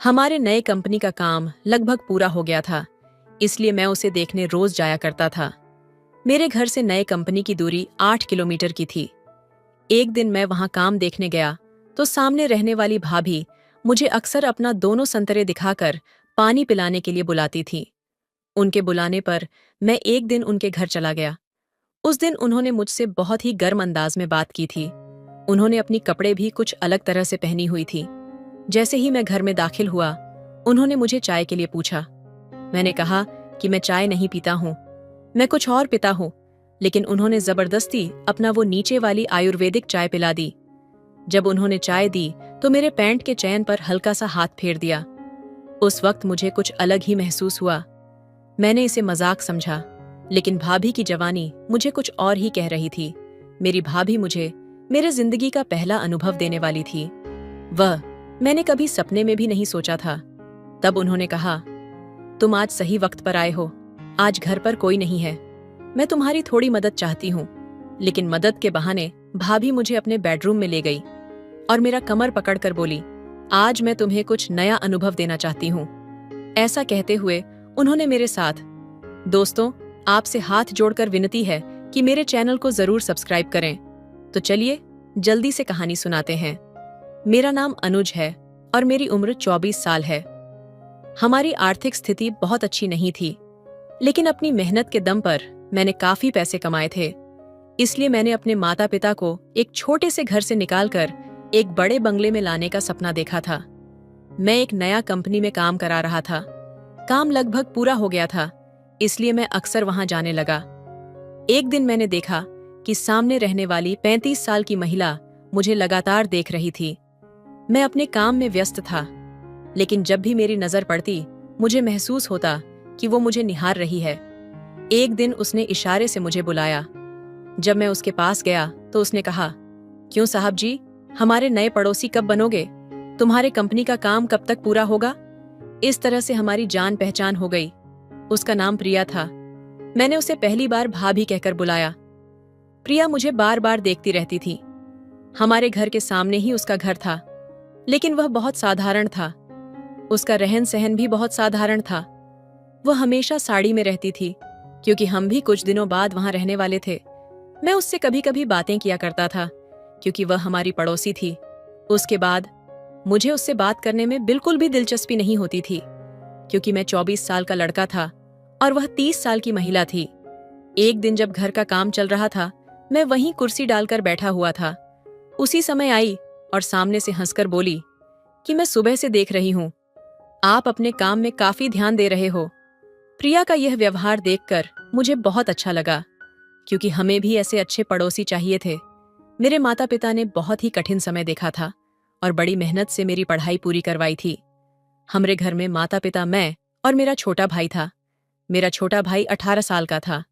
हमारे नए कंपनी का काम लगभग पूरा हो गया था, इसलिए मैं उसे देखने रोज जाया करता था। मेरे घर से नए कंपनी की दूरी 8 किलोमीटर की थी। एक दिन मैं वहां काम देखने गया तो सामने रहने वाली भाभी मुझे अक्सर अपना दोनों संतरे दिखाकर पानी पिलाने के लिए बुलाती थी। उनके बुलाने पर मैं एक दिन उनके घर चला गया। उस दिन उन्होंने मुझसे बहुत ही गर्म अंदाज में बात की थी। उन्होंने अपनी कपड़े भी कुछ अलग तरह से पहनी हुई थी। जैसे ही मैं घर में दाखिल हुआ, उन्होंने मुझे चाय के लिए पूछा। मैंने कहा कि मैं चाय नहीं पीता हूँ, मैं कुछ और पीता हूँ, लेकिन उन्होंने जबरदस्ती अपना वो नीचे वाली आयुर्वेदिक चाय पिला दी। जब उन्होंने चाय दी तो मेरे पैंट के चैन पर हल्का सा हाथ फेर दिया। उस वक्त मुझे कुछ अलग ही महसूस हुआ। मैंने इसे मजाक समझा, लेकिन भाभी की जवानी मुझे कुछ और ही कह रही थी। मेरी भाभी मुझे मेरे जिंदगी का पहला अनुभव देने वाली थी। वह मैंने कभी सपने में भी नहीं सोचा था। तब उन्होंने कहा, तुम आज सही वक्त पर आए हो। आज घर पर कोई नहीं है। मैं तुम्हारी थोड़ी मदद चाहती हूँ। लेकिन मदद के बहाने भाभी मुझे अपने बेडरूम में ले गई और मेरा कमर पकड़कर बोली, आज मैं तुम्हें कुछ नया अनुभव देना चाहती हूँ। ऐसा कहते हुए उन्होंने मेरे साथ, दोस्तों, आपसे हाथ जोड़कर विनती है कि मेरे चैनल को जरूर सब्सक्राइब करें। तो चलिए जल्दी से कहानी सुनाते हैं। मेरा नाम अनुज है और मेरी उम्र 24 साल है। हमारी आर्थिक स्थिति बहुत अच्छी नहीं थी, लेकिन अपनी मेहनत के दम पर मैंने काफी पैसे कमाए थे। इसलिए मैंने अपने माता पिता को एक छोटे से घर से निकालकर एक बड़े बंगले में लाने का सपना देखा था। मैं एक नया कंपनी में काम करा रहा था। काम लगभग पूरा हो गया था, इसलिए मैं अक्सर वहां जाने लगा। एक दिन मैंने देखा कि सामने रहने वाली 35 साल की महिला मुझे लगातार देख रही थी। मैं अपने काम में व्यस्त था, लेकिन जब भी मेरी नजर पड़ती मुझे महसूस होता कि वो मुझे निहार रही है। एक दिन उसने इशारे से मुझे बुलाया। जब मैं उसके पास गया तो उसने कहा, क्यों साहब जी, हमारे नए पड़ोसी कब बनोगे? तुम्हारे कंपनी का काम कब तक पूरा होगा? इस तरह से हमारी जान पहचान हो गई। उसका नाम प्रिया था। मैंने उसे पहली बार भाभी कहकर बुलाया। प्रिया मुझे बार बार देखती रहती थी। हमारे घर के सामने ही उसका घर था, लेकिन वह बहुत साधारण था। उसका रहन सहन भी बहुत साधारण था। वह हमेशा साड़ी में रहती थी, क्योंकि हम भी कुछ दिनों बाद वहां रहने वाले थे। मैं उससे कभी कभी बातें किया करता था, क्योंकि वह हमारी पड़ोसी थी। उसके बाद मुझे उससे बात करने में बिल्कुल भी दिलचस्पी नहीं होती थी, क्योंकि मैं 24 साल का लड़का था और वह 30 साल की महिला थी। एक दिन जब घर का काम चल रहा था, मैं वहीं कुर्सी डालकर बैठा हुआ था। उसी समय आई और सामने से हंसकर बोली कि मैं सुबह से देख रही हूं, आप अपने काम में काफी ध्यान दे रहे हो। प्रिया का यह व्यवहार देखकर मुझे बहुत अच्छा लगा, क्योंकि हमें भी ऐसे अच्छे पड़ोसी चाहिए थे। मेरे माता पिता ने बहुत ही कठिन समय देखा था और बड़ी मेहनत से मेरी पढ़ाई पूरी करवाई थी। हमारे घर में माता पिता, मैं और मेरा छोटा भाई था। मेरा छोटा भाई 18 साल का था।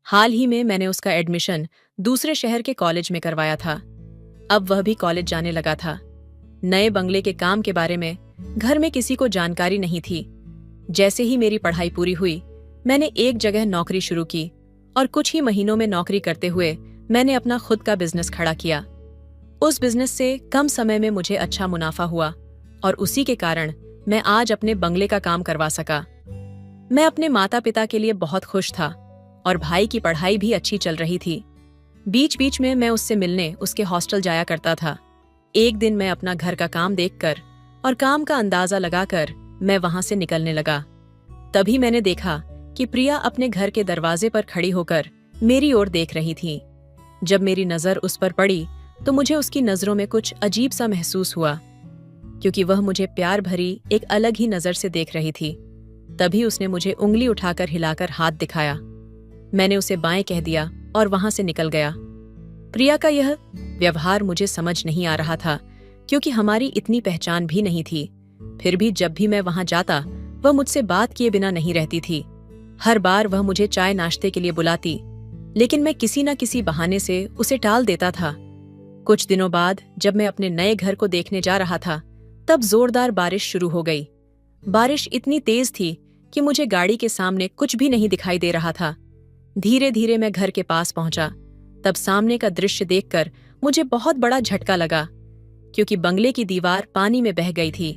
हाल ही में मैंने उसका एडमिशन दूसरे शहर के कॉलेज में करवाया था। अब वह भी कॉलेज जाने लगा था। नए बंगले के काम के बारे में घर में किसी को जानकारी नहीं थी। जैसे ही मेरी पढ़ाई पूरी हुई, मैंने एक जगह नौकरी शुरू की और कुछ ही महीनों में नौकरी करते हुए मैंने अपना खुद का बिजनेस खड़ा किया। उस बिजनेस से कम समय में मुझे अच्छा मुनाफा हुआ और उसी के कारण मैं आज अपने बंगले का काम करवा सका। मैं अपने माता पिता के लिए बहुत खुश था और भाई की पढ़ाई भी अच्छी चल रही थी। बीच बीच में मैं उससे मिलने उसके हॉस्टल जाया करता था। एक दिन मैं अपना घर का काम देखकर और काम का अंदाजा लगाकर मैं वहां से निकलने लगा। तभी मैंने देखा कि प्रिया अपने घर के दरवाजे पर खड़ी होकर मेरी ओर देख रही थी। जब मेरी नजर उस पर पड़ी तो मुझे उसकी नजरों में कुछ अजीब सा महसूस हुआ, क्योंकि वह मुझे प्यार भरी एक अलग ही नजर से देख रही थी। तभी उसने मुझे उंगली उठाकर हिलाकर हाथ दिखाया। मैंने उसे बाएं कह दिया और वहां से निकल गया। प्रिया का यह व्यवहार मुझे समझ नहीं आ रहा था, क्योंकि हमारी इतनी पहचान भी नहीं थी। फिर भी जब भी मैं वहां जाता, वह मुझसे बात किए बिना नहीं रहती थी। हर बार वह मुझे चाय नाश्ते के लिए बुलाती, लेकिन मैं किसी न किसी बहाने से उसे टाल देता था। कुछ दिनों बाद जब मैं अपने नए घर को देखने जा रहा था, तब जोरदार बारिश शुरू हो गई। बारिश इतनी तेज थी कि मुझे गाड़ी के सामने कुछ भी नहीं दिखाई दे रहा था। धीरे धीरे मैं घर के पास पहुंचा। तब सामने का दृश्य देखकर मुझे बहुत बड़ा झटका लगा, क्योंकि बंगले की दीवार पानी में बह गई थी।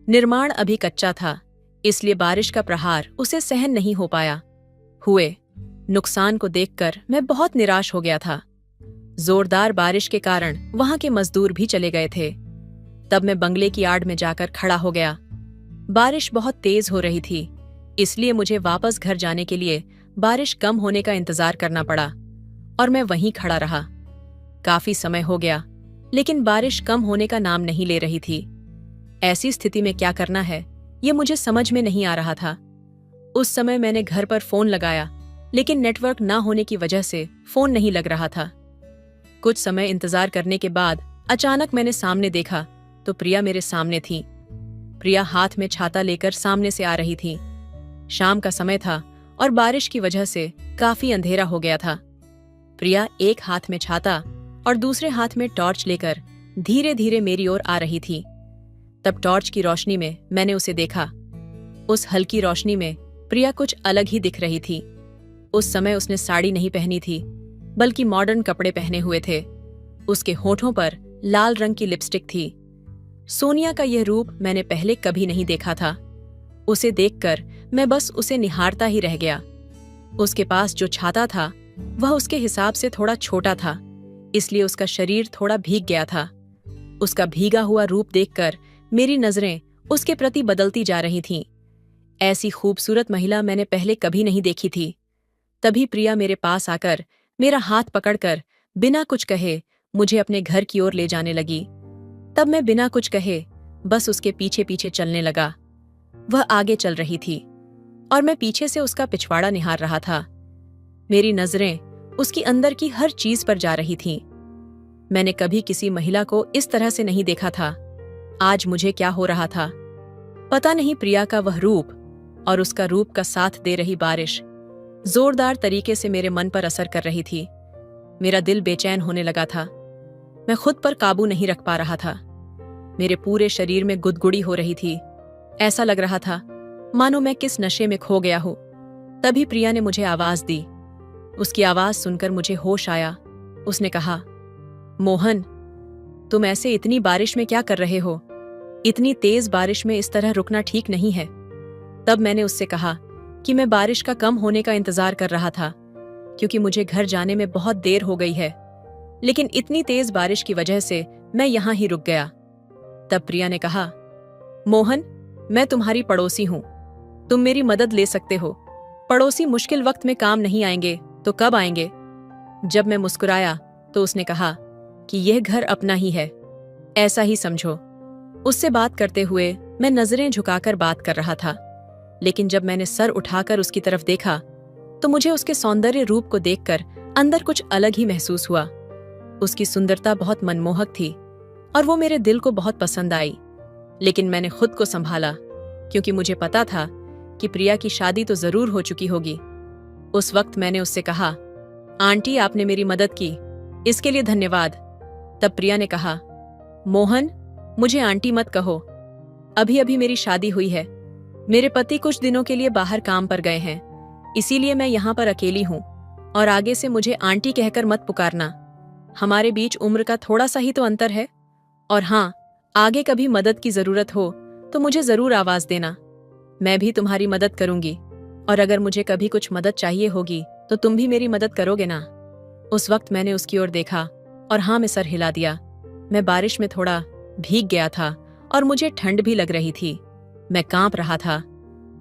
निर्माण अभी कच्चा था, इसलिए बारिश का प्रहार उसे सहन नहीं हो पाया। हुए नुकसान को देखकर मैं बहुत निराश हो गया था। जोरदार बारिश के कारण वहां के मजदूर भी चले गए थे। तब मैं बंगले की आड़ में जाकर खड़ा हो गया। बारिश बहुत तेज हो रही थी, इसलिए मुझे वापस घर जाने के लिए बारिश कम होने का इंतजार करना पड़ा और मैं वहीं खड़ा रहा। काफी समय हो गया, लेकिन बारिश कम होने का नाम नहीं ले रही थी। ऐसी स्थिति में क्या करना है, ये मुझे समझ में नहीं आ रहा था। उस समय मैंने घर पर फोन लगाया, लेकिन नेटवर्क ना होने की वजह से फोन नहीं लग रहा था। कुछ समय इंतजार करने के बाद अचानक मैंने सामने देखा तो प्रिया मेरे सामने थी। प्रिया हाथ में छाता लेकर सामने से आ रही थी। शाम का समय था और बारिश की वजह से काफी अंधेरा हो गया था। प्रिया एक हाथ में छाता और दूसरे हाथ में टॉर्च लेकर धीरे धीरे मेरी ओर आ रही थी। तब टॉर्च की रोशनी में मैंने उसे देखा। उस हल्की रोशनी में प्रिया कुछ अलग ही दिख रही थी। उस समय उसने साड़ी नहीं पहनी थी, बल्कि मॉडर्न कपड़े पहने हुए थे। उसके होठों पर लाल रंग की लिपस्टिक थी। सोनिया का यह रूप मैंने पहले कभी नहीं देखा था। उसे देखकर मैं बस उसे निहारता ही रह गया। उसके पास जो छाता था वह उसके हिसाब से थोड़ा छोटा था, इसलिए उसका शरीर थोड़ा भीग गया था। उसका भीगा हुआ रूप देखकर मेरी नजरें उसके प्रति बदलती जा रही थीं। ऐसी खूबसूरत महिला मैंने पहले कभी नहीं देखी थी। तभी प्रिया मेरे पास आकर मेरा हाथ पकड़कर बिना कुछ कहे मुझे अपने घर की ओर ले जाने लगी। तब मैं बिना कुछ कहे बस उसके पीछे पीछे चलने लगा। वह आगे चल रही थी और मैं पीछे से उसका पिछवाड़ा निहार रहा था। मेरी नजरें उसकी अंदर की हर चीज पर जा रही थीं। मैंने कभी किसी महिला को इस तरह से नहीं देखा था। आज मुझे क्या हो रहा था पता नहीं। प्रिया का वह रूप और उसका रूप का साथ दे रही बारिश जोरदार तरीके से मेरे मन पर असर कर रही थी। मेरा दिल बेचैन होने लगा था। मैं खुद पर काबू नहीं रख पा रहा था। मेरे पूरे शरीर में गुदगुड़ी हो रही थी। ऐसा लग रहा था मानो मैं किस नशे में खो गया हूं। तभी प्रिया ने मुझे आवाज दी। उसकी आवाज सुनकर मुझे होश आया। उसने कहा, मोहन, तुम ऐसे इतनी बारिश में क्या कर रहे हो? इतनी तेज बारिश में इस तरह रुकना ठीक नहीं है। तब मैंने उससे कहा कि मैं बारिश का कम होने का इंतजार कर रहा था, क्योंकि मुझे घर जाने में बहुत देर हो गई है, लेकिन इतनी तेज बारिश की वजह से मैं यहां ही रुक गया। तब प्रिया ने कहा, मोहन, मैं तुम्हारी पड़ोसी हूं, तुम मेरी मदद ले सकते हो। पड़ोसी मुश्किल वक्त में काम नहीं आएंगे तो कब आएंगे? जब मैं मुस्कुराया तो उसने कहा कि यह घर अपना ही है, ऐसा ही समझो। उससे बात करते हुए मैं नजरें झुकाकर बात कर रहा था, लेकिन जब मैंने सर उठाकर उसकी तरफ देखा तो मुझे उसके सौंदर्य रूप को देखकर अंदर कुछ अलग ही महसूस हुआ। उसकी सुंदरता बहुत मनमोहक थी और वो मेरे दिल को बहुत पसंद आई। लेकिन मैंने खुद को संभाला, क्योंकि मुझे पता था कि प्रिया की शादी तो जरूर हो चुकी होगी। उस वक्त मैंने उससे कहा, आंटी, आपने मेरी मदद की, इसके लिए धन्यवाद। तब प्रिया ने कहा, मोहन, मुझे आंटी मत कहो। अभी अभी मेरी शादी हुई है। मेरे पति कुछ दिनों के लिए बाहर काम पर गए हैं, इसीलिए मैं यहाँ पर अकेली हूँ, और आगे से मुझे आंटी कहकर मत पुकारना। हमारे बीच उम्र का थोड़ा सा ही तो अंतर है। और हाँ, आगे कभी मदद की जरूरत हो तो मुझे जरूर आवाज देना। मैं भी तुम्हारी मदद करूंगी, और अगर मुझे कभी कुछ मदद चाहिए होगी तो तुम भी मेरी मदद करोगे ना? उस वक्त मैंने उसकी ओर देखा और हाँ में सर हिला दिया। मैं बारिश में थोड़ा भीग गया था और मुझे ठंड भी लग रही थी। मैं कांप रहा था।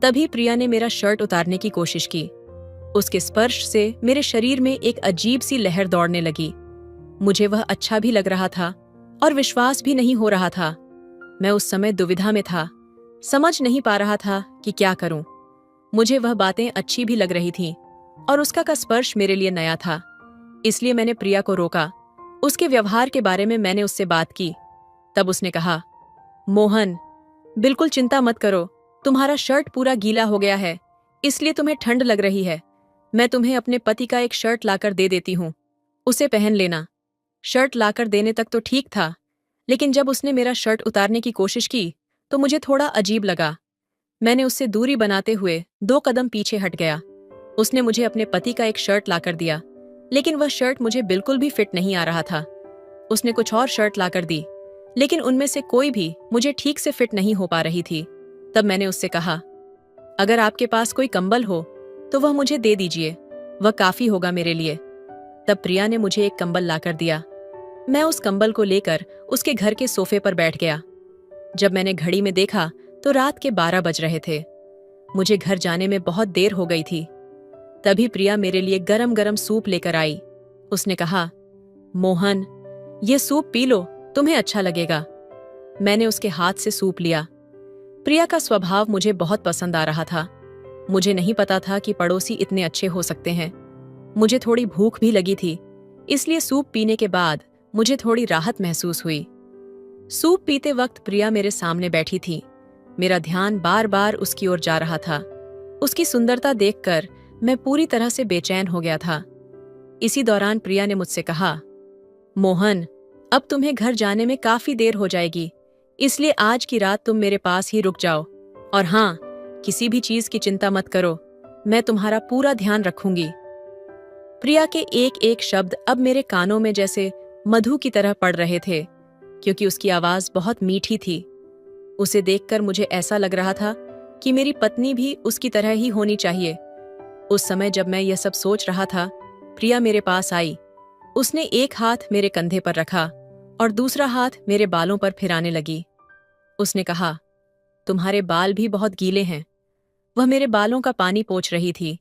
तभी प्रिया ने मेरा शर्ट उतारने की कोशिश की। उसके स्पर्श से मेरे शरीर में एक अजीब सी लहर दौड़ने लगी। मुझे वह अच्छा भी लग रहा था और विश्वास भी नहीं हो रहा था। मैं उस समय दुविधा में था, समझ नहीं पा रहा था कि क्या करूं। मुझे वह बातें अच्छी भी लग रही थीं और उसका का स्पर्श मेरे लिए नया था, इसलिए मैंने प्रिया को रोका। उसके व्यवहार के बारे में मैंने उससे बात की। तब उसने कहा, मोहन, बिल्कुल चिंता मत करो, तुम्हारा शर्ट पूरा गीला हो गया है, इसलिए तुम्हें ठंड लग रही है। मैं तुम्हें अपने पति का एक शर्ट लाकर दे देती हूँ, उसे पहन लेना। शर्ट लाकर देने तक तो ठीक था, लेकिन जब उसने मेरा शर्ट उतारने की कोशिश की तो मुझे थोड़ा अजीब लगा। मैंने उससे दूरी बनाते हुए 2 कदम पीछे हट गया। उसने मुझे अपने पति का एक शर्ट लाकर दिया, लेकिन वह शर्ट मुझे बिल्कुल भी फिट नहीं आ रहा था। उसने कुछ और शर्ट लाकर दी, लेकिन उनमें से कोई भी मुझे ठीक से फिट नहीं हो पा रही थी। तब मैंने उससे कहा, अगर आपके पास कोई कंबल हो तो वह मुझे दे दीजिए, वह काफी होगा मेरे लिए। तब प्रिया ने मुझे एक कंबल लाकर दिया। मैं उस कंबल को लेकर उसके घर के सोफे पर बैठ गया। जब मैंने घड़ी में देखा तो रात के 12 बज रहे थे। मुझे घर जाने में बहुत देर हो गई थी। तभी प्रिया मेरे लिए गरम गरम सूप लेकर आई। उसने कहा, मोहन, ये सूप पी लो, तुम्हें अच्छा लगेगा। मैंने उसके हाथ से सूप लिया। प्रिया का स्वभाव मुझे बहुत पसंद आ रहा था। मुझे नहीं पता था कि पड़ोसी इतने अच्छे हो सकते हैं। मुझे थोड़ी भूख भी लगी थी, इसलिए सूप पीने के बाद मुझे थोड़ी राहत महसूस हुई। सूप पीते वक्त प्रिया मेरे सामने बैठी थी। मेरा ध्यान बार बार उसकी ओर जा रहा था। उसकी सुंदरता देखकर मैं पूरी तरह से बेचैन हो गया था। इसी दौरान प्रिया ने मुझसे कहा, मोहन, अब तुम्हें घर जाने में काफी देर हो जाएगी, इसलिए आज की रात तुम मेरे पास ही रुक जाओ। और हाँ, किसी भी चीज की चिंता मत करो, मैं तुम्हारा पूरा ध्यान रखूंगी। प्रिया के एक एक शब्द अब मेरे कानों में जैसे मधु की तरह पड़ रहे थे, क्योंकि उसकी आवाज बहुत मीठी थी। उसे देखकर मुझे ऐसा लग रहा था कि मेरी पत्नी भी उसकी तरह ही होनी चाहिए। उस समय जब मैं यह सब सोच रहा था, प्रिया मेरे पास आई। उसने एक हाथ मेरे कंधे पर रखा और दूसरा हाथ मेरे बालों पर फिराने लगी। उसने कहा, तुम्हारे बाल भी बहुत गीले हैं। वह मेरे बालों का पानी पोंछ रही थी।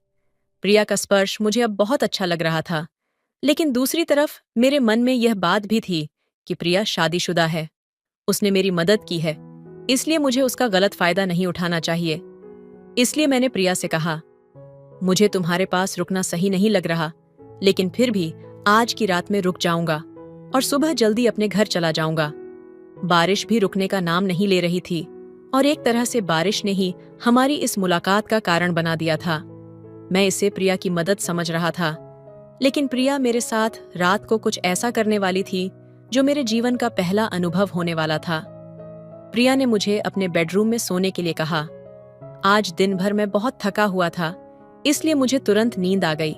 प्रिया का स्पर्श मुझे अब बहुत अच्छा लग रहा था, लेकिन दूसरी तरफ मेरे मन में यह बात भी थी कि प्रिया शादीशुदा है। उसने मेरी मदद की है, इसलिए मुझे उसका गलत फायदा नहीं उठाना चाहिए। इसलिए मैंने प्रिया से कहा, मुझे तुम्हारे पास रुकना सही नहीं लग रहा, लेकिन फिर भी आज की रात में रुक जाऊंगा और सुबह जल्दी अपने घर चला जाऊंगा। बारिश भी रुकने का नाम नहीं ले रही थी और एक तरह से बारिश ने ही हमारी इस मुलाकात का कारण बना दिया था। मैं इसे प्रिया की मदद समझ रहा था, लेकिन प्रिया मेरे साथ रात को कुछ ऐसा करने वाली थी जो मेरे जीवन का पहला अनुभव होने वाला था। प्रिया ने मुझे अपने बेडरूम में सोने के लिए कहा। आज दिन भर मैं बहुत थका हुआ था, इसलिए मुझे तुरंत नींद आ गई।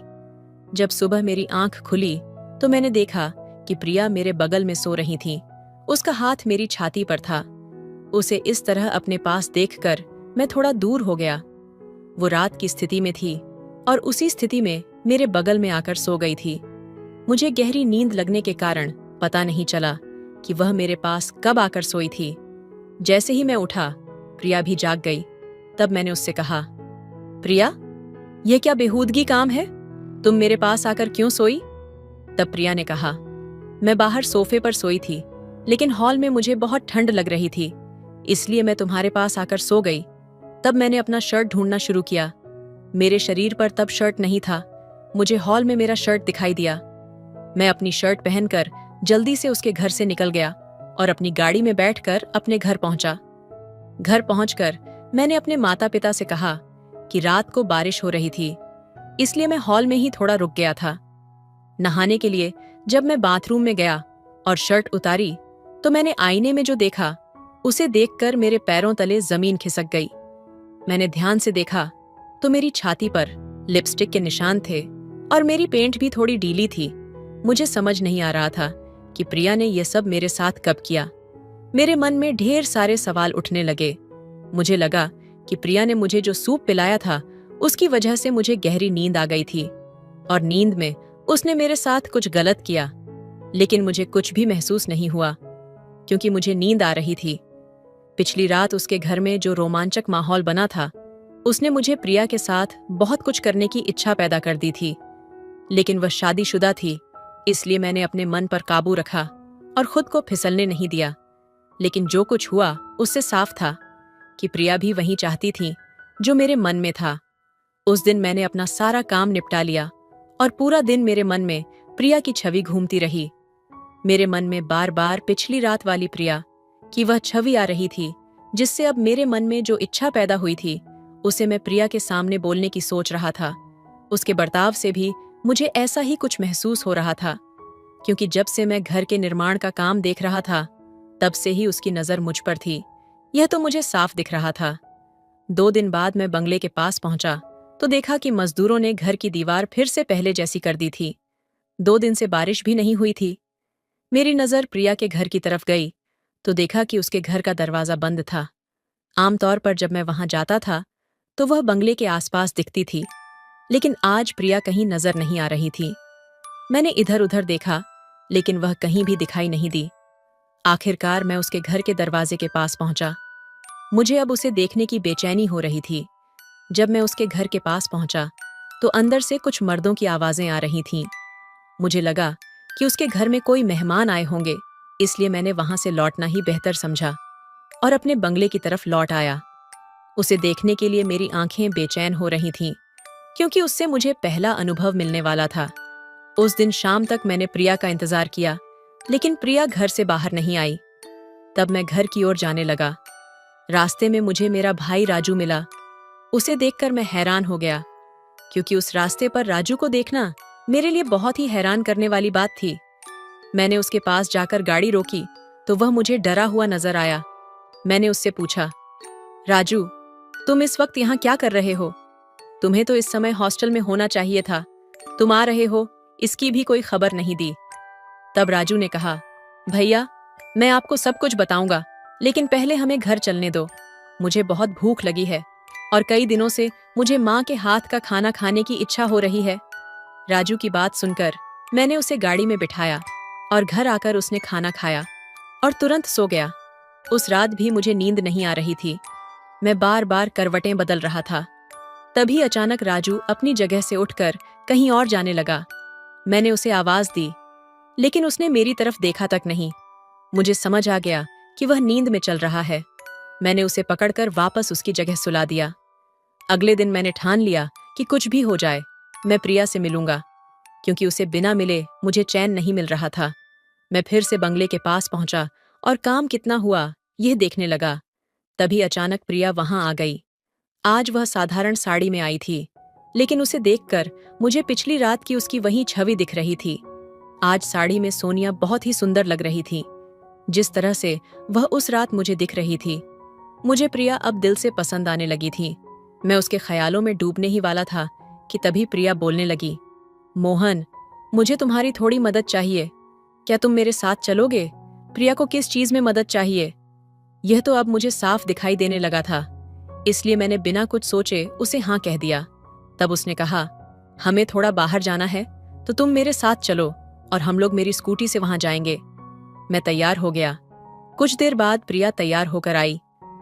जब सुबह मेरी आंख खुली तो मैंने देखा कि प्रिया मेरे बगल में सो रही थी। उसका हाथ मेरी छाती पर था। उसे इस तरह अपने पास देखकर मैं थोड़ा दूर हो गया। वो रात की स्थिति में थी और उसी स्थिति में मेरे बगल में आकर सो गई थी। मुझे गहरी नींद लगने के कारण पता नहीं चला कि वह मेरे पास कब आकर सोई थी। जैसे ही मैं उठा, प्रिया भी जाग गई। तब मैंने उससे कहा, प्रिया, यह क्या बेहूदगी काम है? तुम मेरे पास आकर क्यों सोई? तब प्रिया ने कहा, मैं बाहर सोफे पर सोई थी, लेकिन हॉल में मुझे बहुत ठंड लग रही थी, इसलिए मैं तुम्हारे पास आकर सो गई। तब मैंने अपना शर्ट ढूंढना शुरू किया। मेरे शरीर पर तब शर्ट नहीं था। मुझे हॉल में मेरा शर्ट दिखाई दिया। मैं अपनी शर्ट पहनकर जल्दी से उसके घर से निकल गया और अपनी गाड़ी में बैठकर अपने घर पहुंचा। घर पहुंचकर मैंने अपने माता पिता से कहा कि रात को बारिश हो रही थी, इसलिए मैं हॉल में ही थोड़ा रुक गया था। नहाने के लिए जब मैं बाथरूम में गया और शर्ट उतारी तो मैंने आईने में जो देखा उसे देखकर मेरे पैरों तले जमीन खिसक गई। मैंने ध्यान से देखा तो मेरी छाती पर लिपस्टिक के निशान थे और मेरी पेंट भी थोड़ी ढीली थी। मुझे समझ नहीं आ रहा था कि प्रिया ने यह सब मेरे साथ कब किया। मेरे मन में ढेर सारे सवाल उठने लगे। मुझे लगा कि प्रिया ने मुझे जो सूप पिलाया था उसकी वजह से मुझे गहरी नींद आ गई थी और नींद में उसने मेरे साथ कुछ गलत किया, लेकिन मुझे कुछ भी महसूस नहीं हुआ क्योंकि मुझे नींद आ रही थी। पिछली रात उसके घर में जो रोमांचक माहौल बना था, उसने मुझे प्रिया के साथ बहुत कुछ करने की इच्छा पैदा कर दी थी, लेकिन वह शादीशुदा थी, इसलिए मैंने अपने मन पर काबू रखा और खुद को फिसलने नहीं दिया। लेकिन जो कुछ हुआ उससे साफ था कि प्रिया भी वही चाहती थी जो मेरे मन में था। उस दिन मैंने अपना सारा काम निपटा लिया और पूरा दिन मेरे मन में प्रिया की छवि घूमती रही। मेरे मन में बार बार पिछली रात वाली प्रिया की वह छवि आ रही थी, जिससे अब मेरे मन में जो इच्छा पैदा हुई थी उसे मैं प्रिया के सामने बोलने की सोच रहा था। उसके बर्ताव से भी मुझे ऐसा ही कुछ महसूस हो रहा था, क्योंकि जब से मैं घर के निर्माण का काम देख रहा था तब से ही उसकी नजर मुझ पर थी। यह तो मुझे साफ दिख रहा था। 2 दिन बाद मैं बंगले के पास पहुंचा तो देखा कि मजदूरों ने घर की दीवार फिर से पहले जैसी कर दी थी। 2 दिन से बारिश भी नहीं हुई थी। मेरी नजर प्रिया के घर की तरफ गई तो देखा कि उसके घर का दरवाज़ा बंद था। आमतौर पर जब मैं वहां जाता था तो वह बंगले के आसपास दिखती थी, लेकिन आज प्रिया कहीं नजर नहीं आ रही थी। मैंने इधर उधर देखा, लेकिन वह कहीं भी दिखाई नहीं दी। आखिरकार मैं उसके घर के दरवाजे के पास पहुंचा। मुझे अब उसे देखने की बेचैनी हो रही थी। जब मैं उसके घर के पास पहुंचा तो अंदर से कुछ मर्दों की आवाजें आ रही थीं। मुझे लगा कि उसके घर में कोई मेहमान आए होंगे, इसलिए मैंने वहां से लौटना ही बेहतर समझा और अपने बंगले की तरफ लौट आया। उसे देखने के लिए मेरी आंखें बेचैन हो रही थीं, क्योंकि उससे मुझे पहला अनुभव मिलने वाला था। उस दिन शाम तक मैंने प्रिया का इंतजार किया, लेकिन प्रिया घर से बाहर नहीं आई। तब मैं घर की ओर जाने लगा। रास्ते में मुझे मेरा भाई राजू मिला। उसे देखकर मैं हैरान हो गया, क्योंकि उस रास्ते पर राजू को देखना मेरे लिए बहुत ही हैरान करने वाली बात थी। मैंने उसके पास जाकर गाड़ी रोकी तो वह मुझे डरा हुआ नजर आया। मैंने उससे पूछा, राजू, तुम इस वक्त यहाँ क्या कर रहे हो? तुम्हें तो इस समय हॉस्टल में होना चाहिए था। तुम आ रहे हो, इसकी भी कोई खबर नहीं दी। तब राजू ने कहा, भैया, मैं आपको सब कुछ बताऊंगा, लेकिन पहले हमें घर चलने दो। मुझे बहुत भूख लगी है और कई दिनों से मुझे माँ के हाथ का खाना खाने की इच्छा हो रही है। राजू की बात सुनकर मैंने उसे गाड़ी में बिठाया और घर आकर उसने खाना खाया और तुरंत सो गया। उस रात भी मुझे नींद नहीं आ रही थी। मैं बार बार करवटें बदल रहा था। तभी अचानक राजू अपनी जगह से उठकर कहीं और जाने लगा। मैंने उसे आवाज दी, लेकिन उसने मेरी तरफ देखा तक नहीं। मुझे समझ आ गया कि वह नींद में चल रहा है। मैंने उसे पकड़कर वापस उसकी जगह सुला दिया। अगले दिन मैंने ठान लिया कि कुछ भी हो जाए, मैं प्रिया से मिलूंगा, क्योंकि उसे बिना मिले मुझे चैन नहीं मिल रहा था। मैं फिर से बंगले के पास पहुंचा और काम कितना हुआ यह देखने लगा। तभी अचानक प्रिया वहां आ गई। आज वह साधारण साड़ी में आई थी, लेकिन उसे देखकर मुझे पिछली रात की उसकी वही छवि दिख रही थी। आज साड़ी में सोनिया बहुत ही सुंदर लग रही थी, जिस तरह से वह उस रात मुझे दिख रही थी। मुझे प्रिया अब दिल से पसंद आने लगी थी। मैं उसके ख्यालों में डूबने ही वाला था कि तभी प्रिया बोलने लगी, मोहन, मुझे तुम्हारी थोड़ी मदद चाहिए। क्या तुम मेरे साथ चलोगे? प्रिया को किस चीज में मदद चाहिए? यह तो अब मुझे साफ दिखाई देने लगा था, इसलिए मैंने बिना कुछ सोचे उसे हाँ कह दिया। तब उसने कहा, हमें थोड़ा बाहर जाना है, तो तुम मेरे साथ चलो और हम लोग मेरी स्कूटी से वहां जाएंगे। मैं तैयार हो गया। कुछ देर बाद प्रिया तैयार होकर आई,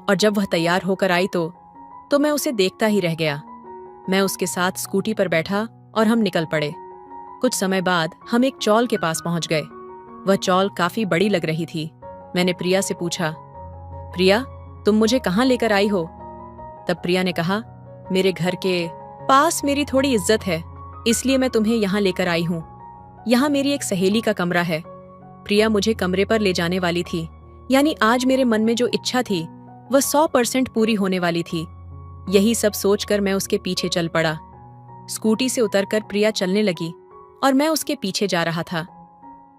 और जब वह तैयार होकर आई तो मैं उसे देखता ही रह गया। मैं उसके साथ स्कूटी पर बैठा और हम निकल पड़े। कुछ समय बाद हम एक चौल के पास पहुंच गए। वह चौल काफी बड़ी लग रही थी। मैंने प्रिया से पूछा, प्रिया, तुम मुझे कहाँ लेकर आई हो? तब प्रिया ने कहा, मेरे घर के पास मेरी थोड़ी इज्जत है, इसलिए मैं तुम्हें यहाँ लेकर आई हूँ। यहाँ मेरी एक सहेली का कमरा है। प्रिया मुझे कमरे पर ले जाने वाली थी, यानी आज मेरे मन में जो इच्छा थी वह 100% पूरी होने वाली थी। यही सब सोचकर मैं उसके पीछे चल पड़ा। स्कूटी से उतरकर प्रिया चलने लगी और मैं उसके पीछे जा रहा था।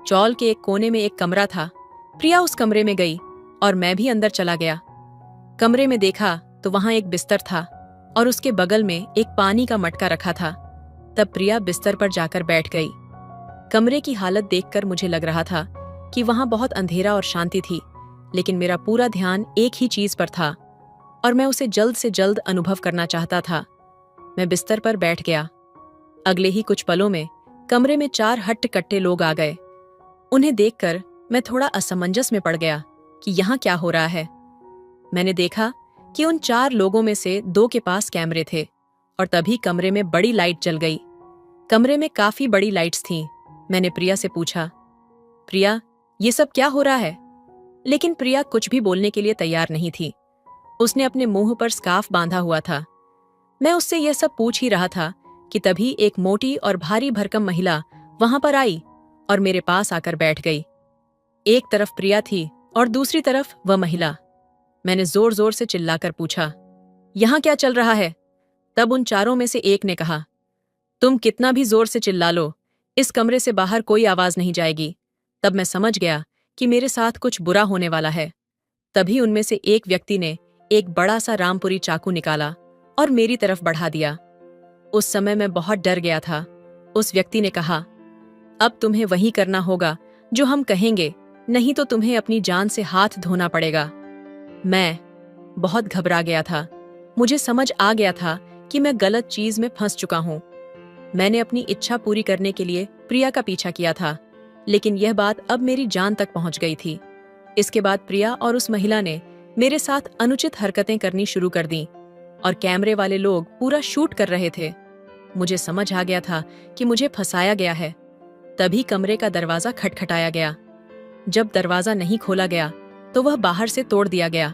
चौल के एक कोने में एक कमरा था। प्रिया उस कमरे में गई और मैं भी अंदर चला गया। कमरे में देखा तो वहां एक बिस्तर था और उसके बगल में एक पानी का मटका रखा था। तब प्रिया बिस्तर पर जाकर बैठ गई। कमरे की हालत देखकर मुझे लग रहा था कि वहां बहुत अंधेरा और शांति थी, लेकिन मेरा पूरा ध्यान एक ही चीज पर था और मैं उसे जल्द से जल्द अनुभव करना चाहता था। मैं बिस्तर पर बैठ गया। अगले ही कुछ पलों में कमरे में 4 हट्ट-कट्टे लोग आ गए। उन्हें देखकर मैं थोड़ा असमंजस में पड़ गया कि यहाँ क्या हो रहा है। मैंने देखा कि उन 4 लोगों में से 2 के पास कैमरे थे और तभी कमरे में बड़ी लाइट जल गई। कमरे में काफी बड़ी लाइट्स थीं। मैंने प्रिया से पूछा, प्रिया, ये सब क्या हो रहा है? लेकिन प्रिया कुछ भी बोलने के लिए तैयार नहीं थी। उसने अपने मुंह पर स्कार्फ बांधा हुआ था। मैं उससे यह सब पूछ ही रहा था कि तभी एक मोटी और भारी भरकम महिला वहां पर आई और मेरे पास आकर बैठ गई। एक तरफ प्रिया थी और दूसरी तरफ वह महिला। मैंने जोर जोर से चिल्लाकर पूछा, यहां क्या चल रहा है? तब उन 4 में से एक ने कहा, तुम कितना भी जोर से चिल्ला लो, इस कमरे से बाहर कोई आवाज नहीं जाएगी। तब मैं समझ गया कि मेरे साथ कुछ बुरा होने वाला है। तभी उनमें से एक व्यक्ति ने एक बड़ा सा रामपुरी चाकू निकाला और मेरी तरफ बढ़ा दिया। उस समय मैं बहुत डर गया था। उस व्यक्ति ने कहा, अब तुम्हें वही करना होगा जो हम कहेंगे, नहीं तो तुम्हें अपनी जान से हाथ धोना पड़ेगा। मैं बहुत घबरा गया था। मुझे समझ आ गया था कि मैं गलत चीज में फंस चुका हूं। मैंने अपनी इच्छा पूरी करने के लिए प्रिया का पीछा किया था, लेकिन यह बात अब मेरी जान तक पहुंच गई थी। इसके बाद प्रिया और उस महिला ने मेरे साथ अनुचित हरकतें करनी शुरू कर दी और कैमरे वाले लोग पूरा शूट कर रहे थे। मुझे समझ आ गया था कि मुझे फंसाया गया है। तभी कमरे का दरवाजा खटखटाया गया। जब दरवाजा नहीं खोला गया तो वह बाहर से तोड़ दिया गया।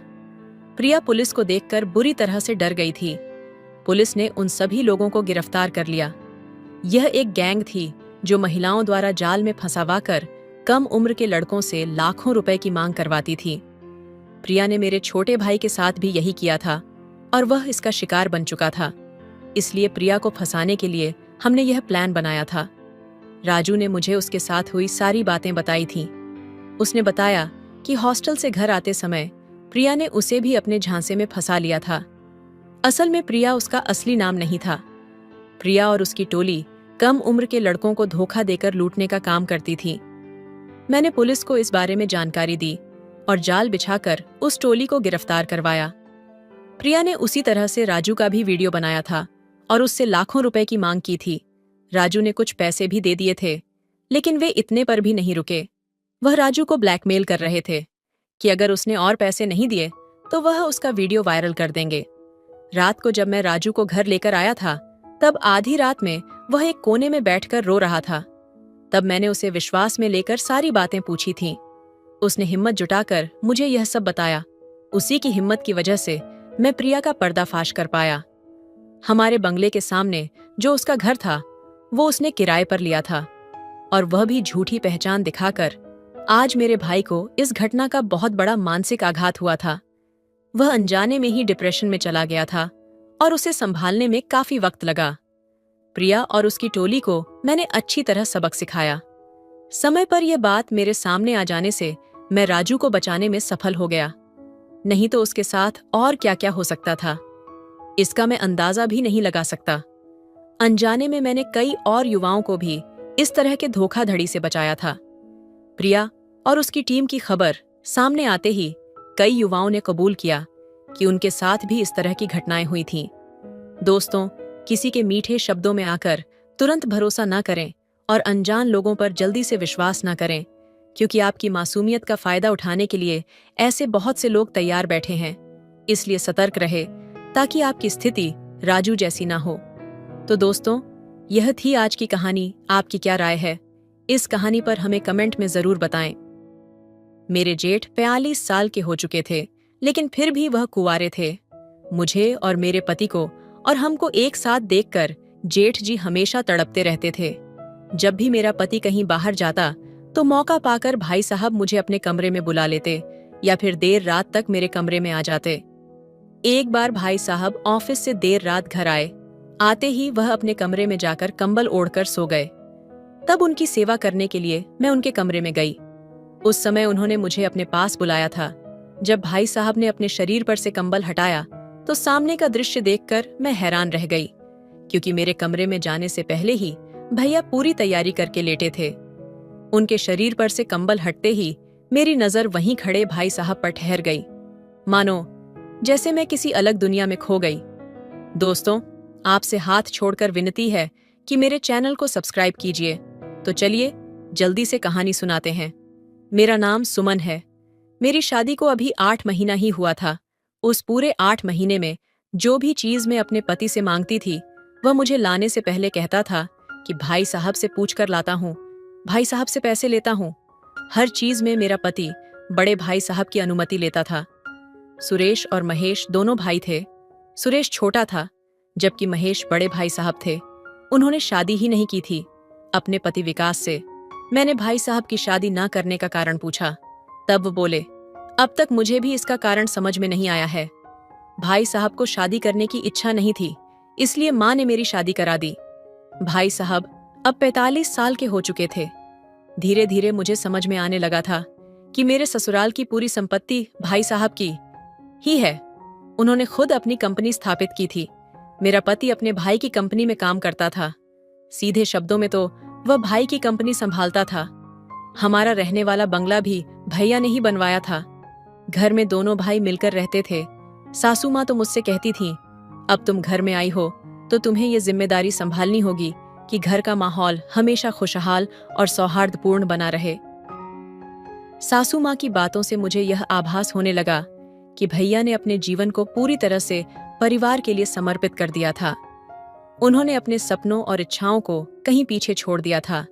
प्रिया पुलिस को देखकर बुरी तरह से डर गई थी। पुलिस ने उन सभी लोगों को गिरफ्तार कर लिया। यह एक गैंग थी जो महिलाओं द्वारा जाल में फंसावाकर कम उम्र के लड़कों से लाखों रुपए की मांग करवाती थी। प्रिया ने मेरे छोटे भाई के साथ भी यही किया था और वह इसका शिकार बन चुका था। इसलिए प्रिया को फंसाने के लिए हमने यह प्लान बनाया था। राजू ने मुझे उसके साथ हुई सारी बातें बताई थीं। उसने बताया कि हॉस्टल से घर आते समय प्रिया ने उसे भी अपने झांसे में फंसा लिया था। असल में प्रिया उसका असली नाम नहीं था। प्रिया और उसकी टोली कम उम्र के लड़कों को धोखा देकर लूटने का काम करती थी। मैंने पुलिस को इस बारे में जानकारी दी और जाल बिछाकर उस टोली को गिरफ्तार करवाया। प्रिया ने उसी तरह से राजू का भी वीडियो बनाया था और उससे लाखों रुपए की मांग की थी। राजू ने कुछ पैसे भी दे दिए थे, लेकिन वे इतने पर भी नहीं रुके। वह राजू को ब्लैकमेल कर रहे थे कि अगर उसने और पैसे नहीं दिए तो वह उसका वीडियो वायरल कर देंगे। रात को जब मैं राजू को घर लेकर आया था, तब आधी रात में वह एक कोने में बैठकर रो रहा था। तब मैंने उसे विश्वास में लेकर सारी बातें पूछी थीं। उसने हिम्मत जुटाकर मुझे यह सब बताया। उसी की हिम्मत की वजह से मैं प्रिया का पर्दाफाश कर पाया। हमारे बंगले के सामने जो उसका घर था, वो उसने किराए पर लिया था और वह भी झूठी पहचान दिखाकर। आज मेरे भाई को इस घटना का बहुत बड़ा मानसिक आघात हुआ था। वह अनजाने में ही डिप्रेशन में चला गया था और उसे संभालने में काफी वक्त लगा। प्रिया और उसकी टोली को मैंने अच्छी तरह सबक सिखाया। समय पर यह बात मेरे सामने आ जाने से मैं राजू को बचाने में सफल हो गया। नहीं तो उसके साथ और क्या क्या हो सकता था, इसका मैं अंदाजा भी नहीं लगा सकता। अनजाने में मैंने कई और युवाओं को भी इस तरह के धोखाधड़ी से बचाया था। प्रिया और उसकी टीम की खबर सामने आते ही कई युवाओं ने कबूल किया कि उनके साथ भी इस तरह की घटनाएं हुई थीं। दोस्तों, किसी के मीठे शब्दों में आकर तुरंत भरोसा न करें और अनजान लोगों पर जल्दी से विश्वास न करें, क्योंकि आपकी मासूमियत का फायदा उठाने के लिए ऐसे बहुत से लोग तैयार बैठे हैं। इसलिए सतर्क रहे ताकि आपकी स्थिति राजू जैसी ना हो। तो दोस्तों, यह थी आज की कहानी। आपकी क्या राय है? इस कहानी पर हमें कमेंट में जरूर बताएं। मेरे जेठ 42 साल के हो चुके थे, लेकिन फिर भी वह कुंवारे थे। मुझे और मेरे पति को और हमको एक साथ देखकर जेठ जी हमेशा तड़पते रहते थे। जब भी मेरा पति कहीं बाहर जाता तो मौका पाकर भाई साहब मुझे अपने कमरे में बुला लेते या फिर देर रात तक मेरे कमरे में आ जाते। एक बार भाई साहब ऑफिस से देर रात घर आए। आते ही वह अपने कमरे में जाकर कंबल ओढ़कर सो गए। तब उनकी सेवा करने के लिए मैं उनके कमरे में गई। उस समय उन्होंने मुझे अपने पास बुलाया था। जब भाई साहब ने अपने शरीर पर से कंबल हटाया तो सामने का दृश्य देखकर मैं हैरान रह गई, क्योंकि मेरे कमरे में जाने से पहले ही भैया पूरी तैयारी करके लेटे थे। उनके शरीर पर से कंबल हटते ही मेरी नजर वहीं खड़े भाई साहब पर ठहर गई, मानो जैसे मैं किसी अलग दुनिया में खो गई। दोस्तों, आपसे हाथ छोड़कर विनती है कि मेरे चैनल को सब्सक्राइब कीजिए। तो चलिए जल्दी से कहानी सुनाते हैं। मेरा नाम सुमन है। मेरी शादी को अभी 8 महीना ही हुआ था। उस पूरे 8 महीने में जो भी चीज मैं अपने पति से मांगती थी, वह मुझे लाने से पहले कहता था कि भाई साहब से पूछ कर लाता हूँ, भाई साहब से पैसे लेता हूँ। हर चीज में मेरा पति बड़े भाई साहब की अनुमति लेता था। सुरेश और महेश दोनों भाई थे। सुरेश छोटा था, जबकि महेश बड़े भाई साहब थे। उन्होंने शादी ही नहीं की थी अपने पति विकास से। मैंने भाई साहब की शादी ना करने का कारण पूछा, तब वो बोले, अब तक मुझे भी इसका कारण समझ में नहीं आया है। भाई साहब को शादी करने की इच्छा नहीं थी, इसलिए माँ ने मेरी शादी करा दी। भाई साहब अब 45 साल के हो चुके थे। धीरे धीरे मुझे समझ में आने लगा था कि मेरे ससुराल की पूरी संपत्ति भाई साहब की ही है। उन्होंने खुद अपनी कंपनी स्थापित की थी। मेरा पति अपने भाई की कंपनी में काम करता था। सीधे शब्दों में तो वह भाई की कंपनी संभालता था। हमारा रहने वाला बंगला भी भैया ने ही बनवाया था। घर में दोनों भाई मिलकर रहते थे। सासू माँ तो मुझसे कहती थीं, अब तुम घर में आई हो तो तुम्हें ये जिम्मेदारी संभालनी होगी कि घर का माहौल हमेशा खुशहाल और सौहार्दपूर्ण बना रहे। सासू माँ की बातों से मुझे यह आभास होने लगा कि भैया ने अपने जीवन को पूरी तरह से परिवार के लिए समर्पित कर दिया था। उन्होंने अपने सपनों और इच्छाओं को कहीं पीछे छोड़ दिया था,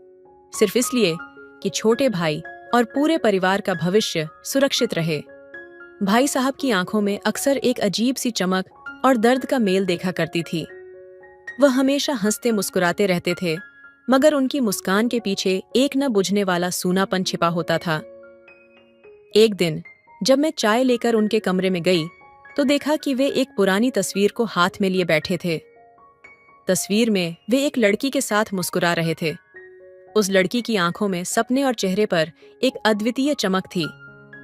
सिर्फ इसलिए कि छोटे भाई और पूरे परिवार का भविष्य सुरक्षित रहे। भाई साहब की आंखों में अक्सर एक अजीब सी चमक और दर्द का मेल देखा करती थी। वह हमेशा हंसते मुस्कुराते रहते थे, मगर उनकी मुस्कान के पीछे एक न बुझने वाला सूनापन छिपा होता था। एक दिन जब मैं चाय लेकर उनके कमरे में गई तो देखा कि वे एक पुरानी तस्वीर को हाथ में लिए बैठे थे। तस्वीर में वे एक लड़की के साथ मुस्कुरा रहे थे। उस लड़की की आंखों में सपने और चेहरे पर एक अद्वितीय चमक थी।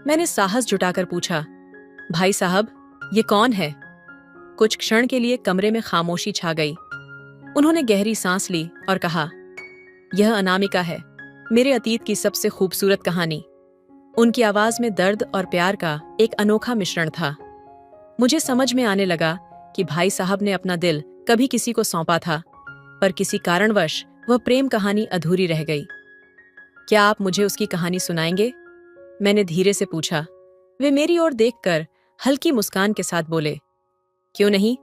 मैंने साहस जुटाकर पूछा, भाई साहब, ये कौन है? कुछ क्षण के लिए कमरे में खामोशी छा गई। उन्होंने गहरी सांस ली और कहा, यह अनामिका है, मेरे अतीत की सबसे खूबसूरत कहानी। उनकी आवाज में दर्द और प्यार का एक अनोखा मिश्रण था। मुझे समझ में आने लगा कि भाई साहब ने अपना दिल कभी किसी को सौंपा था, पर किसी कारणवश वह प्रेम कहानी अधूरी रह गई। क्या आप मुझे उसकी कहानी सुनाएंगे? मैंने धीरे से पूछा। वे मेरी ओर देखकर हल्की मुस्कान के साथ बोले, क्यों नहीं,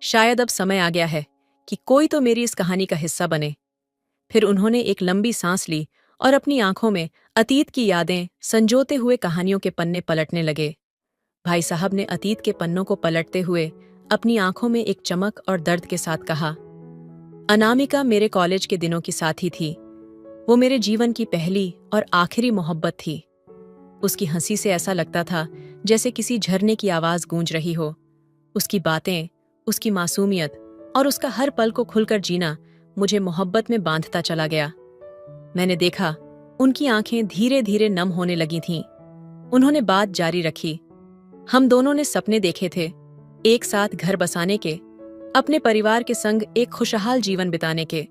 शायद अब समय आ गया है कि कोई तो मेरी इस कहानी का हिस्सा बने। फिर उन्होंने एक लंबी सांस ली और अपनी आंखों में अतीत की यादें संजोते हुए कहानियों के पन्ने पलटने लगे। भाई साहब ने अतीत के पन्नों को पलटते हुए अपनी आंखों में एक चमक और दर्द के साथ कहा, अनामिका मेरे कॉलेज के दिनों की साथी थी। वो मेरे जीवन की पहली और आखिरी मोहब्बत थी। उसकी हंसी से ऐसा लगता था जैसे किसी झरने की आवाज गूंज रही हो। उसकी बातें, उसकी मासूमियत और उसका हर पल को खुलकर जीना मुझे मोहब्बत में बांधता चला गया। मैंने देखा उनकी आंखें धीरे धीरे नम होने लगी थीं। उन्होंने बात जारी रखी, हम दोनों ने सपने देखे थे, एक साथ घर बसाने के, अपने परिवार के संग एक खुशहाल जीवन बिताने के,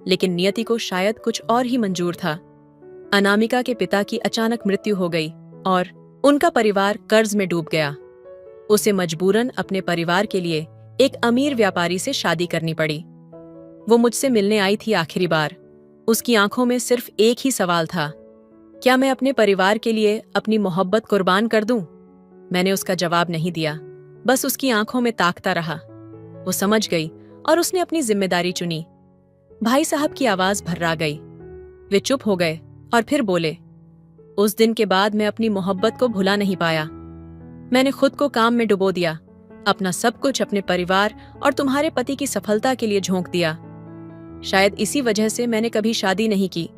लेकिन नियति को शायद कुछ और ही मंजूर था। अनामिका के पिता की अचानक मृत्यु हो गई और उनका परिवार कर्ज में डूब गया। उसे मजबूरन अपने परिवार के लिए एक अमीर व्यापारी से शादी करनी पड़ी। वो मुझसे मिलने आई थी आखिरी बार। उसकी आंखों में सिर्फ एक ही सवाल था, क्या मैं अपने परिवार के लिए अपनी मोहब्बत कुर्बान कर दूं? मैंने उसका जवाब नहीं दिया, बस उसकी आंखों में ताकता रहा। वो समझ गई और उसने अपनी जिम्मेदारी चुनी। भाई साहब की आवाज भर्रा गई। वे चुप हो गए और फिर बोले, उस दिन के बाद मैं अपनी मोहब्बत को भुला नहीं पाया। मैंने खुद को काम में डुबो दिया, अपना सब कुछ अपने परिवार और तुम्हारे पति की सफलता के लिए झोंक दिया। शायद इसी वजह से मैंने कभी शादी नहीं की,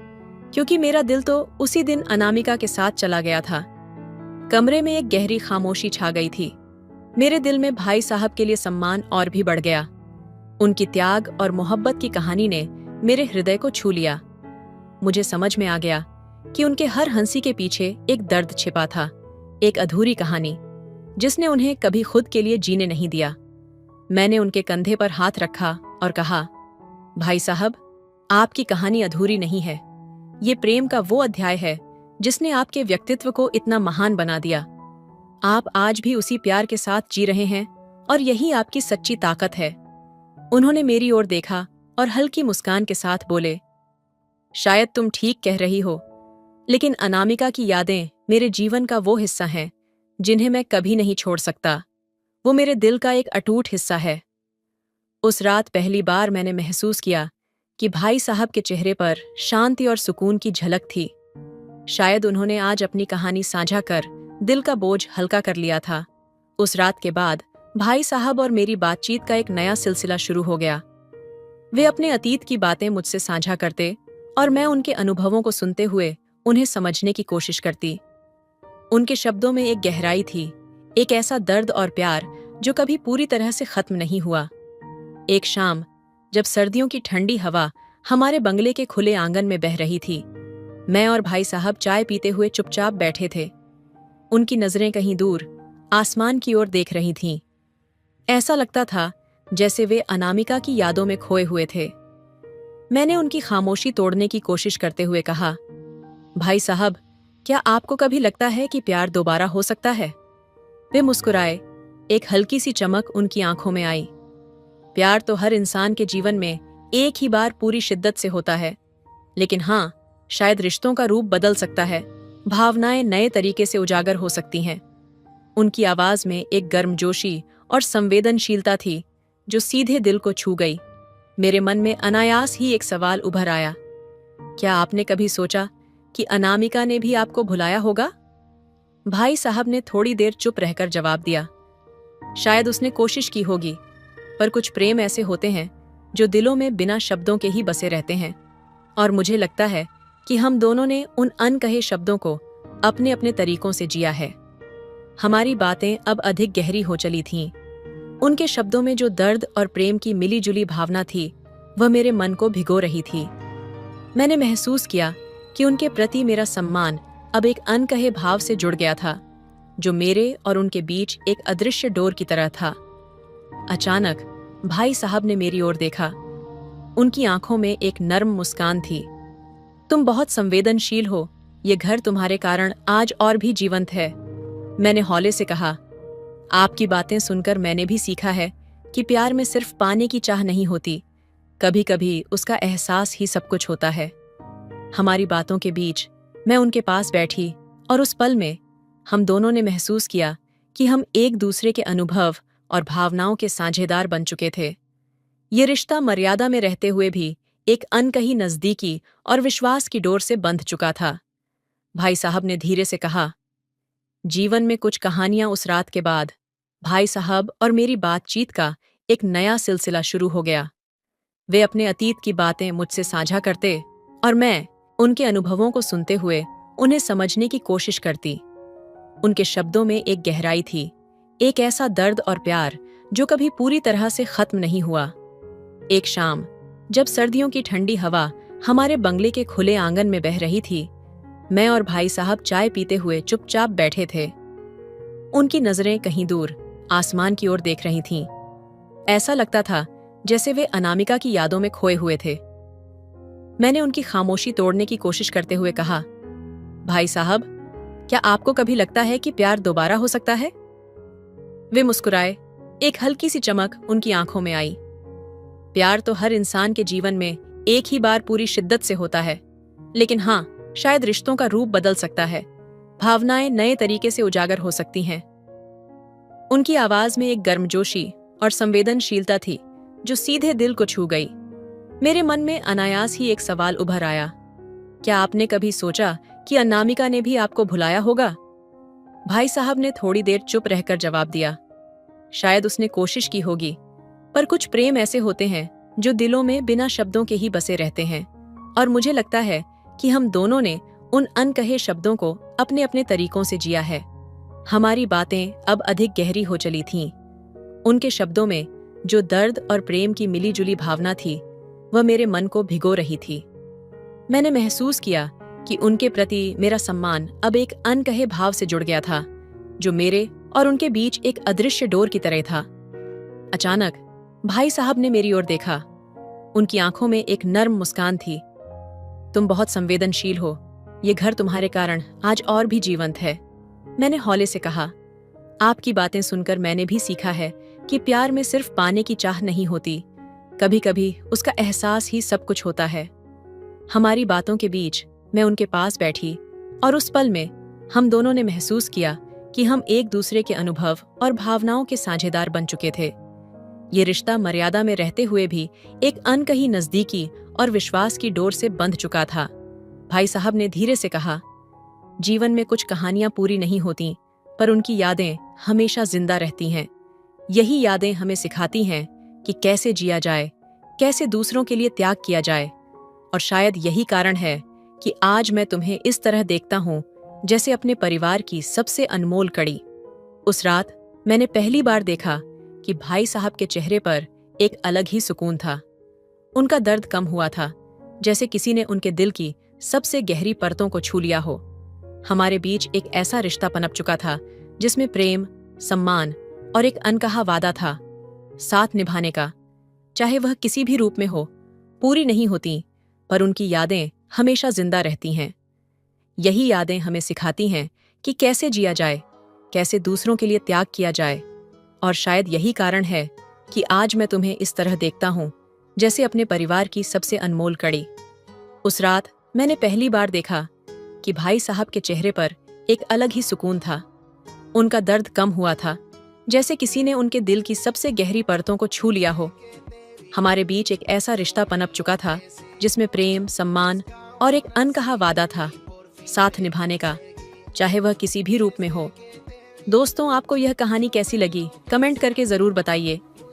क्योंकि मेरा दिल तो उसी दिन अनामिका के साथ चला गया था। कमरे में एक गहरी खामोशी छा गई थी। मेरे दिल में भाई साहब के लिए सम्मान और भी बढ़ गया। उनकी त्याग और मोहब्बत की कहानी ने मेरे हृदय को छू लिया। मुझे समझ में आ गया कि उनके हर हंसी के पीछे एक दर्द छिपा था, एक अधूरी कहानी जिसने उन्हें कभी खुद के लिए जीने नहीं दिया। मैंने उनके कंधे पर हाथ रखा और कहा, भाई साहब, आपकी कहानी अधूरी नहीं है। ये प्रेम का वो अध्याय है जिसने आपके व्यक्तित्व को इतना महान बना दिया। आप आज भी उसी प्यार के साथ जी रहे हैं और यही आपकी सच्ची ताकत है। उन्होंने मेरी ओर देखा और हल्की मुस्कान के साथ बोले, शायद तुम ठीक कह रही हो, लेकिन अनामिका की यादें मेरे जीवन का वो हिस्सा हैं जिन्हें मैं कभी नहीं छोड़ सकता। वो मेरे दिल का एक अटूट हिस्सा है। उस रात पहली बार मैंने महसूस किया कि भाई साहब के चेहरे पर शांति और सुकून की झलक थी। शायद उन्होंने आज अपनी कहानी साझा कर दिल का बोझ हल्का कर लिया था। उस रात के बाद भाई साहब और मेरी बातचीत का एक नया सिलसिला शुरू हो गया। वे अपने अतीत की बातें मुझसे साझा करते और मैं उनके अनुभवों को सुनते हुए उन्हें समझने की कोशिश करती। उनके शब्दों में एक गहराई थी, एक ऐसा दर्द और प्यार जो कभी पूरी तरह से खत्म नहीं हुआ। एक शाम जब सर्दियों की ठंडी हवा हमारे बंगले के खुले आंगन में बह रही थी, मैं और भाई साहब चाय पीते हुए चुपचाप बैठे थे। उनकी नजरें कहीं दूर आसमान की ओर देख रही थीं। ऐसा लगता था जैसे वे अनामिका की यादों में खोए हुए थे। मैंने उनकी खामोशी तोड़ने की कोशिश करते हुए कहा, भाई साहब, क्या आपको कभी लगता है कि प्यार दोबारा हो सकता है? वे मुस्कुराए। एक हल्की सी चमक उनकी आंखों में आई। प्यार तो हर इंसान के जीवन में एक ही बार पूरी शिद्दत से होता है, लेकिन हाँ, शायद रिश्तों का रूप बदल सकता है, भावनाएं नए तरीके से उजागर हो सकती हैं। उनकी आवाज में एक गर्मजोशी और संवेदनशीलता थी जो सीधे दिल को छू गई। मेरे मन में अनायास ही एक सवाल उभर आया, क्या आपने कभी सोचा कि अनामिका ने भी आपको भुलाया होगा? भाई साहब ने थोड़ी देर चुप रहकर जवाब दिया, शायद उसने कोशिश की होगी, पर कुछ प्रेम ऐसे होते हैं जो दिलों में बिना शब्दों के ही बसे रहते हैं, और मुझे लगता है कि हम दोनों ने उन अनकहे शब्दों को अपने अपने तरीकों से जिया है। हमारी बातें अब अधिक गहरी हो चली थीं। उनके शब्दों में जो दर्द और प्रेम की मिली-जुली भावना थी, वह मेरे मन को भिगो रही थी। मैंने महसूस किया कि उनके प्रति मेरा सम्मान अब एक अनकहे भाव से जुड़ गया था, जो मेरे और उनके बीच एक अदृश्य डोर की तरह था। अचानक भाई साहब ने मेरी ओर देखा। उनकी आंखों में एक नर्म मुस्कान थी। तुम बहुत संवेदनशील हो, ये घर तुम्हारे कारण आज और भी जीवंत है। मैंने हौले से कहा, आपकी बातें सुनकर मैंने भी सीखा है कि प्यार में सिर्फ पाने की चाह नहीं होती, कभी कभी उसका एहसास ही सब कुछ होता है। हमारी बातों के बीच मैं उनके पास बैठी, और उस पल में हम दोनों ने महसूस किया कि हम एक दूसरे के अनुभव और भावनाओं के साझेदार बन चुके थे। ये रिश्ता मर्यादा में रहते हुए भी एक अनकही नजदीकी और विश्वास की डोर से बंध चुका था। भाई साहब ने धीरे से कहा, जीवन में कुछ कहानियां उस रात के बाद भाई साहब और मेरी बातचीत का एक नया सिलसिला शुरू हो गया। वे अपने अतीत की बातें मुझसे साझा करते और मैं उनके अनुभवों को सुनते हुए उन्हें समझने की कोशिश करती। उनके शब्दों में एक गहराई थी, एक ऐसा दर्द और प्यार जो कभी पूरी तरह से खत्म नहीं हुआ। एक शाम, जब सर्दियों की ठंडी हवा हमारे बंगले के खुले आंगन में बह रही थी, मैं और भाई साहब चाय पीते हुए चुपचाप बैठे थे। उनकी नजरें कहीं दूर आसमान की ओर देख रही थीं। ऐसा लगता था जैसे वे अनामिका की यादों में खोए हुए थे। मैंने उनकी खामोशी तोड़ने की कोशिश करते हुए कहा, भाई साहब, क्या आपको कभी लगता है कि प्यार दोबारा हो सकता है? वे मुस्कुराए। एक हल्की सी चमक उनकी आंखों में आई। प्यार तो हर इंसान के जीवन में एक ही बार पूरी शिद्दत से होता है, लेकिन हाँ, शायद रिश्तों का रूप बदल सकता है, भावनाएं नए तरीके से उजागर हो सकती हैं। उनकी आवाज में एक गर्मजोशी और संवेदनशीलता थी जो सीधे दिल को छू गई। मेरे मन में अनायास ही एक सवाल उभर आया, क्या आपने कभी सोचा कि अनामिका ने भी आपको भुलाया होगा? भाई साहब ने थोड़ी देर चुप रहकर जवाब दिया, शायद उसने कोशिश की होगी, पर कुछ प्रेम ऐसे होते हैं जो दिलों में बिना शब्दों के ही बसे रहते हैं, और मुझे लगता है कि हम दोनों ने उन अनकहे शब्दों को अपने अपने तरीकों से जिया है। हमारी बातें अब अधिक गहरी हो चली थीं। उनके शब्दों में जो दर्द और प्रेम की मिली-जुली भावना थी, वह मेरे मन को भिगो रही थी। मैंने महसूस किया कि उनके प्रति मेरा सम्मान अब एक अनकहे भाव से जुड़ गया था, जो मेरे और उनके बीच एक अदृश्य डोर की तरह था। अचानक भाई साहब ने मेरी ओर देखा। उनकी आंखों में एक नर्म मुस्कान थी। तुम बहुत संवेदनशील हो, ये घर तुम्हारे कारण आज और भी जीवंत है। मैंने हौले से कहा, आपकी बातें सुनकर मैंने भी सीखा है कि प्यार में सिर्फ पाने की चाह नहीं होती, कभी कभी उसका एहसास ही सब कुछ होता है। हमारी बातों के बीच मैं उनके पास बैठी, और उस पल में हम दोनों ने महसूस किया कि हम एक दूसरे के अनुभव और भावनाओं के साझेदार बन चुके थे। ये रिश्ता मर्यादा में रहते हुए भी एक अनकही नजदीकी और विश्वास की डोर से बंध चुका था। भाई साहब ने धीरे से कहा, जीवन में कुछ कहानियां पूरी नहीं होती, पर उनकी यादें हमेशा जिंदा रहती हैं। यही यादें हमें सिखाती हैं कि कैसे जिया जाए, कैसे दूसरों के लिए त्याग किया जाए, और शायद यही कारण है कि आज मैं तुम्हें इस तरह देखता हूँ जैसे अपने परिवार की सबसे अनमोल कड़ी। उस रात मैंने पहली बार देखा कि भाई साहब के चेहरे पर एक अलग ही सुकून था। उनका दर्द कम हुआ था, जैसे किसी ने उनके दिल की सबसे गहरी परतों को छू लिया हो। हमारे बीच एक ऐसा रिश्ता पनप चुका था जिसमें प्रेम, सम्मान और एक अनकहा वादा था, साथ निभाने का। चाहे वह किसी भी रूप में हो, पूरी नहीं होती, पर उनकी यादें हमेशा जिंदा रहती हैं। यही यादें हमें सिखाती हैं कि कैसे जिया जाए, कैसे दूसरों के लिए त्याग किया जाए। और शायद यही कारण है कि आज मैं तुम्हें इस तरह देखता हूँ, जैसे अपने परिवार की सबसे अनमोल कड़ी। उस रात मैंने पहली बार देखा कि भाई साहब के चेहरे पर एक अलग ही सुकून था। उनका दर्द कम हुआ था, जैसे किसी ने उनके दिल की सबसे गहरी परतों को छू लिया हो। हमारे बीच एक ऐसा रिश्ता पनप चुका था जिसमें प्रेम, सम्मान और एक अनकहा वादा था, साथ निभाने का, चाहे वह किसी भी रूप में हो। दोस्तों, आपको यह कहानी कैसी लगी? कमेंट करके जरूर बताइए।